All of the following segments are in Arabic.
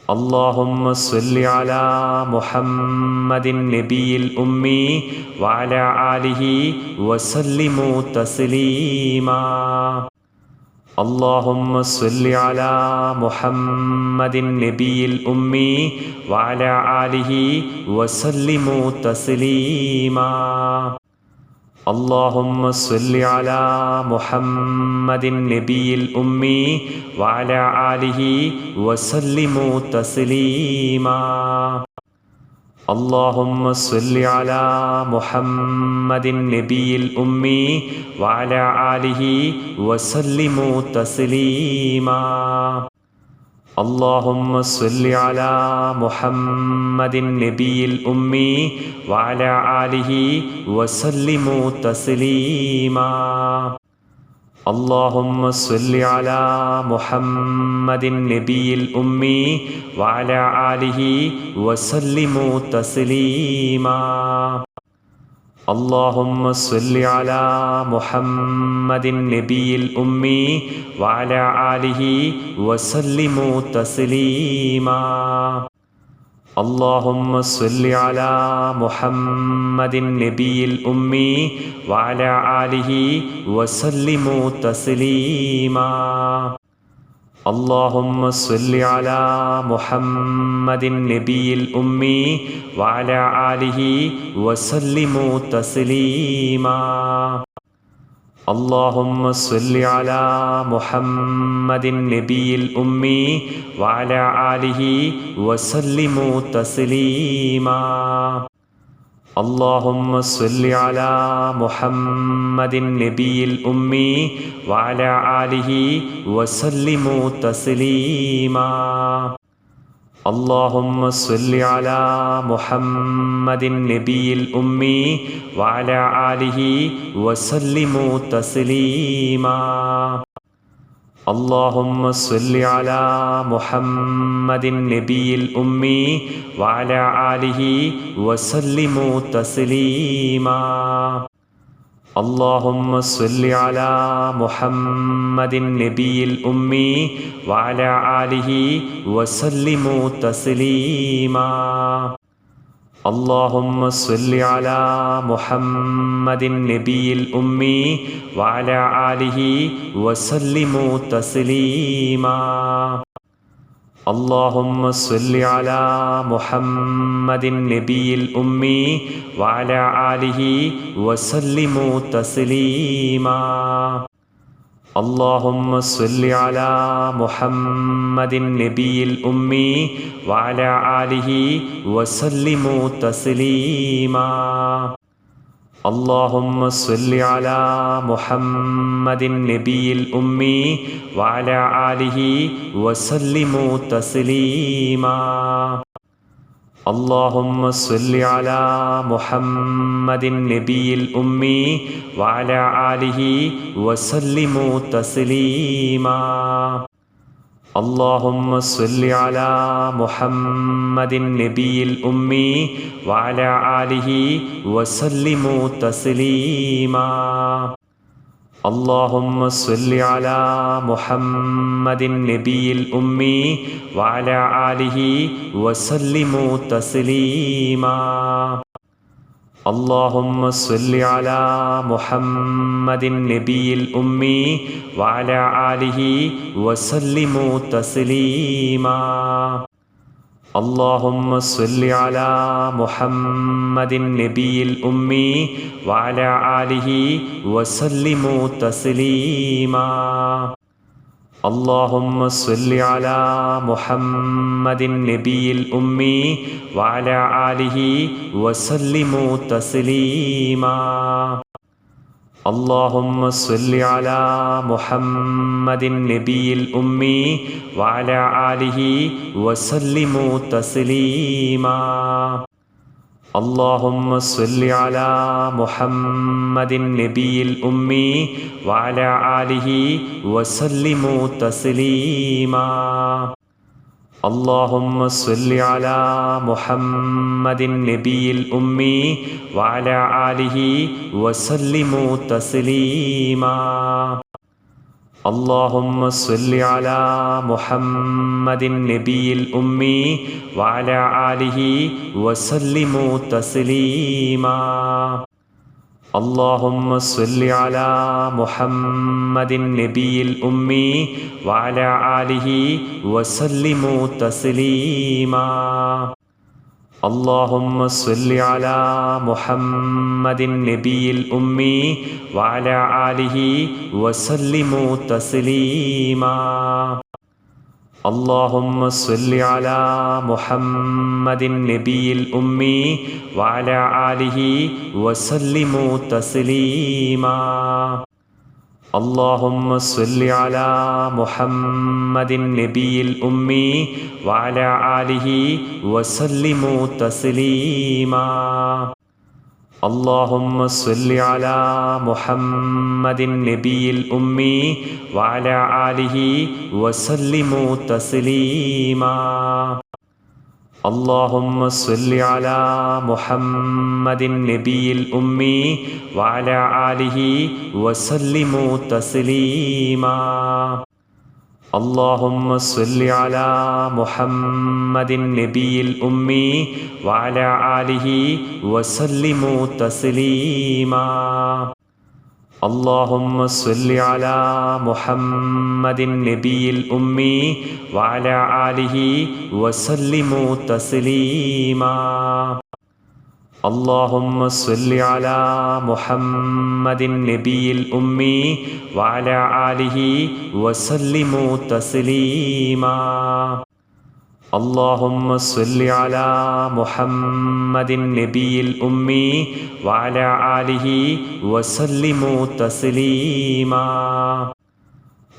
اللهم صل على محمد النبي الأمي وعلى آله وسلم تسليما اللهم صل على محمد النبي الأمي وعلى آله وسلم تسليما اللهم صل على محمد النبي الأمي وعلى آله وسلم تسليما اللهم صل على محمد النبي الأمي وعلى آله وسلم تسليما اللهم صل على محمد النبي الأمي وعلى آله وسلم تسليما اللهم صل على محمد النبي الأمي وعلى آله وسلم تسليما اللهم صل على محمد النبي الأمي وعلى آله وسلم تسليما اللهم صل على محمد النبي الأمي وعلى آله وسلم تسليما اللهم صل على محمد النبي الأمي وعلى آله وسلم تسليما اللهم صل على محمد النبي الأمي وعلى آله وسلم تسليما اللهم صل على محمد النبي الأمي وعلى آله وسلم تسليما اللهم صل على محمد النبي الأمي وعلى آله وسلم تسليما اللهم صل على محمد النبي الأمي وعلى آله وسلم تسليما اللهم صل على محمد النبي الأمي وعلى آله وسلم تسليما اللهم صل على محمد النبي الأمي وعلى آله وسلم تسليما اللهم صل على محمد النبي الأمي وعلى آله وسلم تسليما اللهم صل على محمد النبي الأمي وعلى آله وسلم تسليما اللهم صل على محمد النبي الأمي وعلى آله وسلم تسليما اللهم صل على محمد النبي الأمي وعلى آله وسلم تسليما اللهم صل على محمد النبي الأمي وعلى آله وسلم تسليما اللهم صل على محمد النبي الأمي وعلى آله وسلم تسليما اللهم صل على محمد النبي الأمي وعلى آله وسلم تسليما اللهم صل على محمد النبي الأمي وعلى آله وسلم تسليما اللهم صل على محمد النبي الأمي وعلى آله وسلم تسليما اللهم صل على محمد النبي الأمي وعلى آله وسلم تسليما اللهم صل على محمد النبي الأمي وعلى آله وسلم تسليما اللهم صل على محمد النبي الأمي وعلى آله وسلم تسليما اللهم صل على محمد النبي الأمي وعلى آله وسلموا تسليما. اللهم صل على محمد النبي الأمي وعلى آله وسلموا تسليما. اللهم صل على محمد النبي الأمي وعلى آله وسلموا تسليما. اللهم صل على محمد النبي الأمي وعلى آله وسلموا تسليما. اللهم صل على محمد النبي الأمي وعلى آله وسلموا تسليما. اللهم صل على محمد النبي الأمي وعلى آله وسلموا تسليما. اللهم صل على محمد النبي الأمي وعلى آله وسلموا تسليما. اللهم صل على محمد النبي الأمي وعلى آله وسلموا تسليما. اللهم صل على محمد النبي الأمي وعلى آله وسلموا تسليما. اللهم صل على محمد النبي الأمي وعلى آله وسلموا تسليما. اللهم صل على محمد النبي الأمي وعلى آله وسلموا تسليما.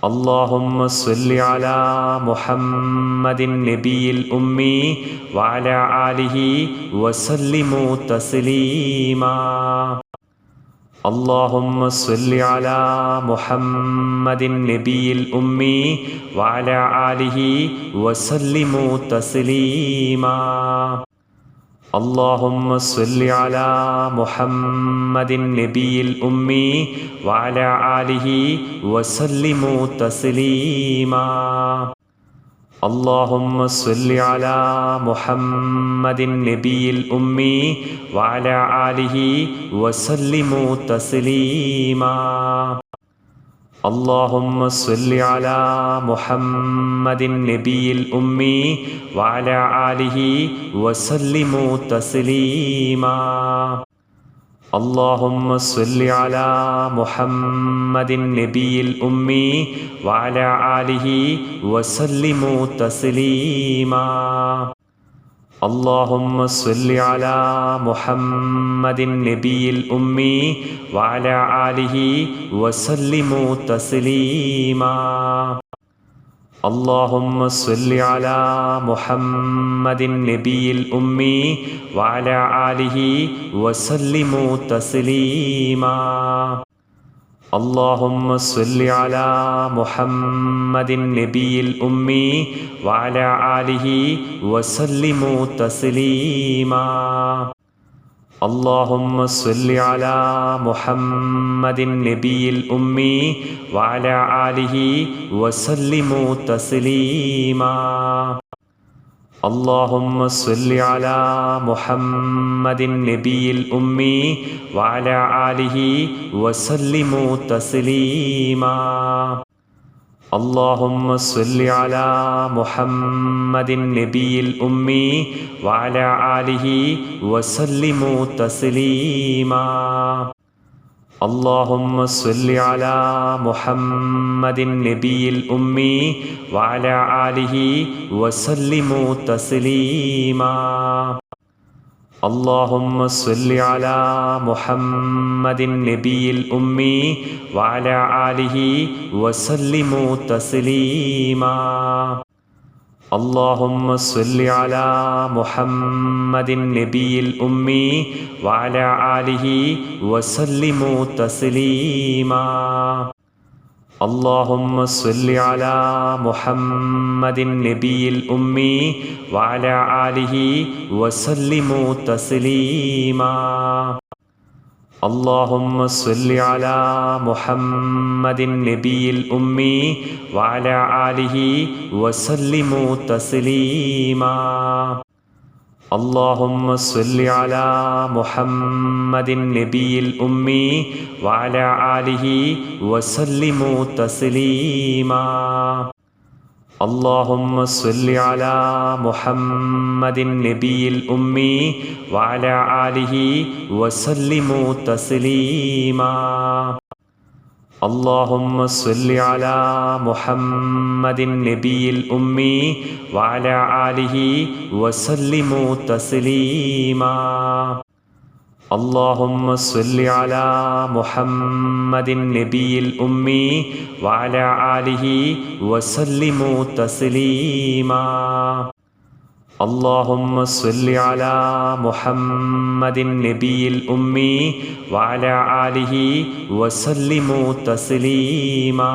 اللهم صل على محمد النبي الأمي وعلى آله وسلموا تسليما. اللهم صل على محمد النبي الأمي وعلى آله وسلموا تسليما. اللهم صل على محمد النبي الأمي وعلى آله وسلموا تسليما. اللهم صل على محمد النبي الأمي وعلى آله وسلموا تسليما. اللهم صل على محمد النبي الأمي وعلى آله وسلموا تسليما. اللهم صل على محمد النبي الأمي وعلى آله وسلموا تسليما. اللهم صل على محمد النبي الأمي وعلى آله وسلموا تسليما. اللهم صل على محمد النبي الأمي وعلى آله وسلموا تسليما. اللهم صل على محمد النبي الأمي وعلى آله وسلموا تسليما. اللهم صل على محمد النبي الأمي وعلى آله وسلموا تسليما. اللهم صل على محمد النبي الأمي وعلى آله وسلموا تسليما. اللهم صل على محمد النبي الأمي وعلى آله وسلموا تسليما. اللهم صل على محمد النبي الأمي وعلى آله وسلموا تسليما. اللهم صل على محمد النبي الأمي وعلى آله وسلموا تسليما. اللهم صل على محمد النبي الأمي وعلى آله وسلموا تسليما. اللهم صل على محمد النبي الأمي وعلى آله وسلموا تسليما. اللهم صل على محمد النبي الأمي وعلى آله وسلموا تسليما. اللهم صل على محمد النبي الأمي وعلى آله وسلموا تسليما. اللهم صل على محمد النبي الأمي وعلى آله وسلموا تسليما. اللهم صل على محمد النبي الأمي وعلى آله وسلموا تسليما. اللهم صل على محمد النبي الأمي وعلى آله وسلموا تسليما. اللهم صل على محمد النبي الأمي وعلى آله وسلموا تسليما.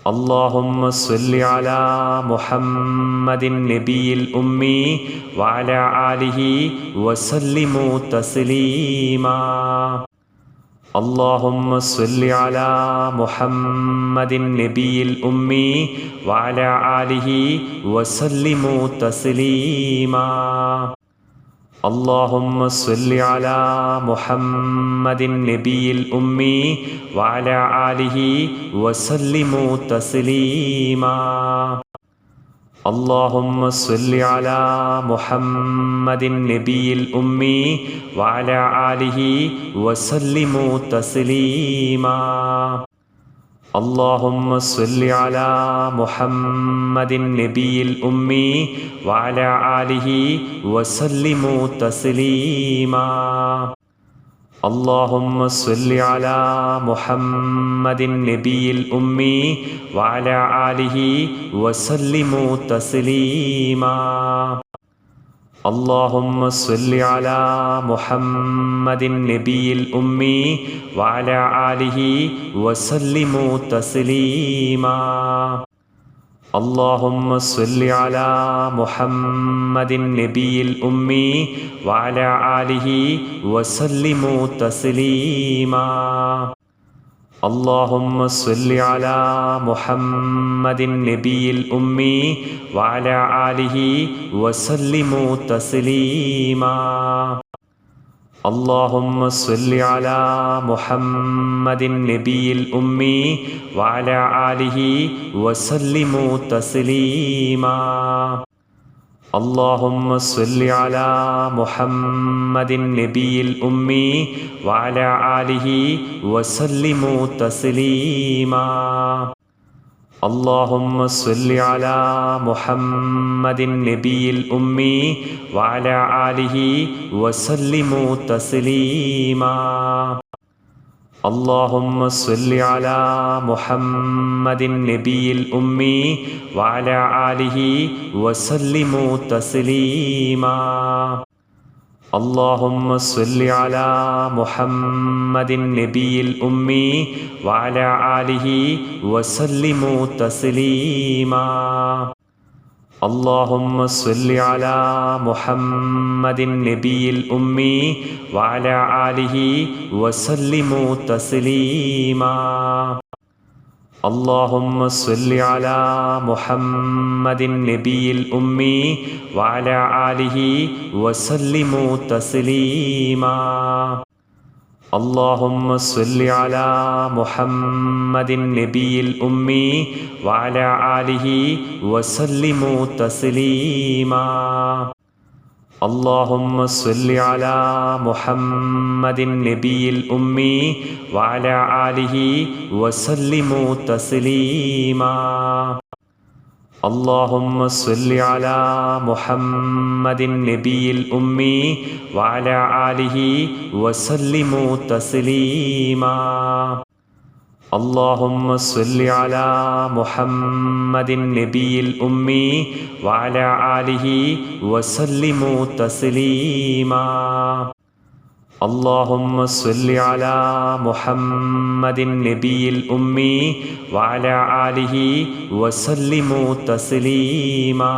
اللهم صل على محمد النبي الأمي وعلى آله وسلموا تسليما. اللهم صل على محمد النبي الأمي وعلى آله وسلموا تسليما. اللهم صل على محمد النبي الأمي وعلى آله وسلموا تسليما. اللهم صل على محمد النبي الأمي وعلى آله وسلموا تسليما. اللهم صل على محمد النبي الأمي وعلى آله وسلموا تسليما. اللهم صل على محمد النبي الأمي وعلى آله وسلموا تسليما. اللهم صل على محمد النبي الأمي وعلى آله وسلموا تسليما. اللهم صل على محمد النبي الأمي وعلى آله وسلموا تسليما. اللهم صل على محمد النبي الأمي وعلى آله وسلموا تسليما. اللهم صل على محمد النبي الأمي وعلى آله وسلموا تسليما. اللهم صل على محمد النبي الأمي وعلى آله وسلموا تسليما. اللهم صل على محمد النبي الأمي وعلى آله وسلموا تسليما. اللهم صل على محمد النبي الأمي وعلى آله وسلموا تسليما. اللهم صل على محمد النبي الأمي وعلى آله وسلموا تسليما. اللهم صل على محمد النبي الأمي وعلى آله وسلموا تسليما. اللهم صل على محمد النبي الأمي وعلى آله وسلموا تسليما. اللهم صل على محمد النبي الأمي وعلى آله وسلموا تسليما. اللهم صل على محمد النبي الأمي وعلى آله وسلموا تسليما. اللهم صل على محمد النبي الأمي وعلى آله وسلموا تسليما. اللهم صل على محمد النبي الأمي وعلى آله وسلموا تسليما. اللهم صل على محمد النبي الأمي وعلى آله وسلموا تسليما.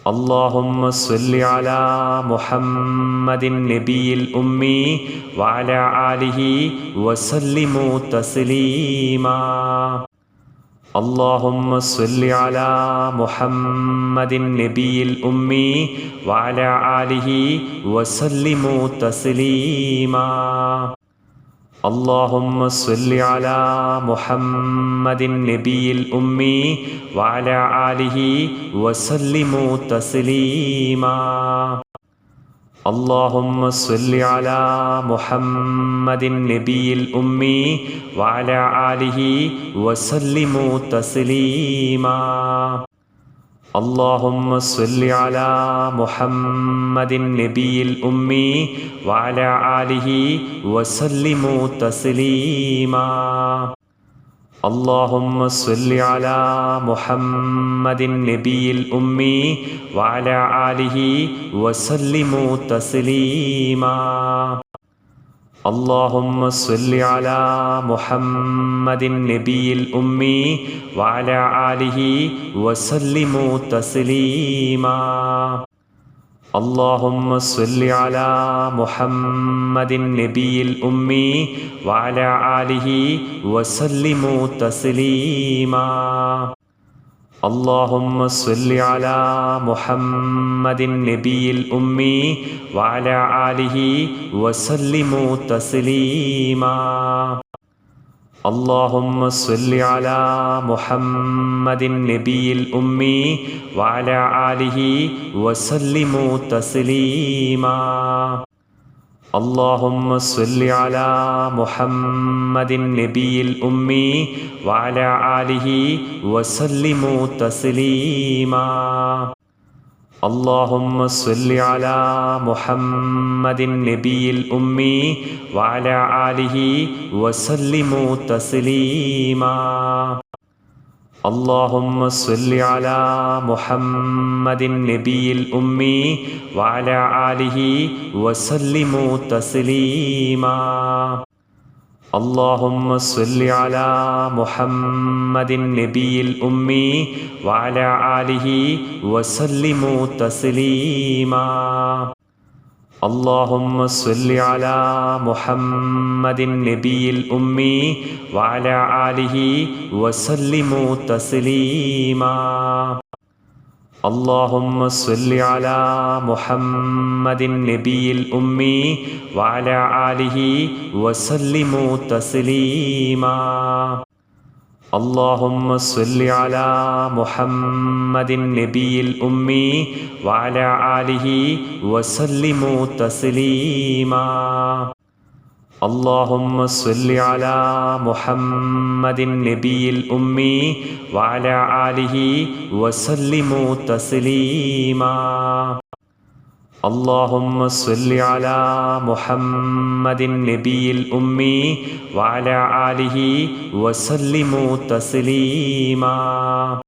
اللهم صل على محمد النبي الأمي وعلى آله وسلم تسليما اللهم صل على محمد النبي الأمي وعلى آله وسلم تسليما اللهم صل على محمد النبي الأمي وعلى آله وسلم تسليما اللهم صل على محمد النبي الأمي وعلى آله وسلم تسليما اللهم صل على محمد النبي الأمي وعلى آله وسلم تسليما اللهم صل على محمد النبي الأمي وعلى آله وسلم تسليما اللهم صل على محمد النبي الأمي وعلى آله وسلم تسليما اللهم صل على محمد النبي الأمي وعلى آله وسلم تسليما اللهم صل على محمد النبي الأمي وعلى آله وسلم تسليما اللهم صل على محمد النبي الأمي وعلى آله وسلم تسليما اللهم صل على محمد النبي الأمي وعلى آله وسلم تسليما اللهم صل على محمد النبي الأمي وعلى آله وسلم تسليما اللهم صل على محمد النبي الأمي وعلى آله وسلم تسليما اللهم صل على محمد النبي الأمي وعلى آله وسلم تسليما اللهم صل على محمد النبي الأمي وعلى آله وسلم تسليما اللهم صل على محمد النبي الأمي وعلى آله وسلم تسليما اللهم صل على محمد النبي الأمي وعلى آله وسلم تسليما اللهم صل على محمد النبي الأمي وعلى آله وسلم تسليما اللهم صل على محمد النبي الأمي وعلى آله وسلم تسليما